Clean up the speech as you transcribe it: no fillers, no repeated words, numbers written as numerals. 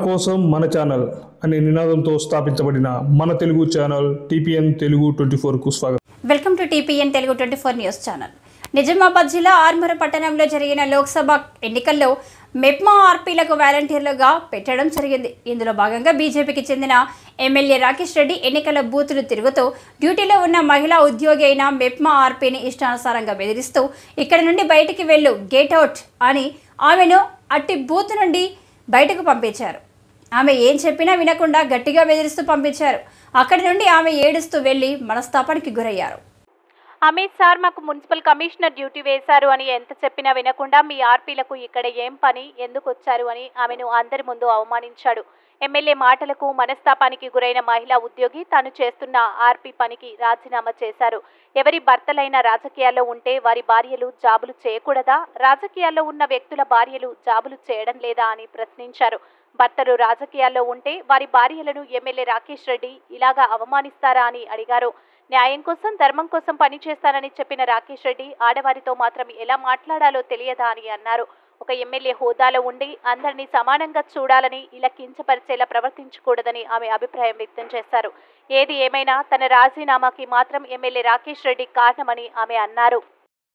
కోసం మన ఛానల్ అనే నినాదంతో స్థాపించబడిన మన తెలుగు ఛానల్ టీపీఎన్ తెలుగు 24కు స్వాగతం. Welcome to TPN Telugu 24 news channel. Nizamabad జిల్లా ఆర్మూర్ పట్టణంలో జరిగిన లోక్సభ ఎన్నికల్లో మెప్మా ఆర్పీలకు వాలంటీర్లుగా పెట్టడం జరిగింది. ఇందులో భాగంగా బీజేపీకి చెందిన ఎమ్మెల్యే రాకేష్ రెడ్డి ఎన్నికల బూతులు తిరుగుతూ డ్యూటీలో ఉన్న మహిళా ఉద్యోగి అయిన మెప్మా ఆర్పీని ఇష్టానుసారంగా బెదిరిస్తూ ఇక్కడ నుండి బయటికి వెళ్ళు, గెట్ అవుట్ అని ఆమెను అట్టి బూత్ నుండి బయటకు పంపించారు. ఆమె ఏం చెప్పినా వినకుండా గట్టిగా బెదిరిస్తూ పంపించారు. అక్కడి నుండి ఆమె ఏడుస్తూ వెళ్లి మనస్తాపానికి గురయ్యారు. అమిత్ సార్ మాకు మున్సిపల్ కమిషనర్ డ్యూటీ వేశారు అని ఎంత చెప్పినా వినకుండా మీ ఆర్పీలకు ఇక్కడ ఏం పని, ఎందుకు వచ్చారు అని ఆమెను అందరి ముందు అవమానించాడు. ఎమ్మెల్యే మాటలకు మనస్తాపానికి గురైన మహిళా ఉద్యోగి తాను చేస్తున్న ఆర్పీ పనికి రాజీనామా చేశారు. ఎవరి భర్తలైనా రాజకీయాల్లో ఉంటే వారి భార్యలు జాబులు చేయకూడదా? రాజకీయాల్లో ఉన్న వ్యక్తుల భార్యలు జాబులు చేయడం లేదా అని ప్రశ్నించారు. భర్తలు రాజకీయాల్లో ఉంటే వారి భార్యలను ఎమ్మెల్యే రాకేష్ రెడ్డి ఇలాగా అవమానిస్తారా అని అడిగారు. న్యాయం కోసం, ధర్మం కోసం పనిచేస్తానని చెప్పిన రాకేష్ రెడ్డి ఆడవారితో మాత్రం ఎలా మాట్లాడాలో తెలియదా అని అన్నారు. ఒక ఎమ్మెల్యే హోదాలో ఉండి అందరినీ సమానంగా చూడాలని, ఇలా కించపరిచేలా ప్రవర్తించకూడదని ఆమె అభిప్రాయం వ్యక్తం చేశారు. ఏది ఏమైనా తన రాజీనామాకి మాత్రం ఎమ్మెల్యే రాకేష్ రెడ్డి కారణమని ఆమె అన్నారు.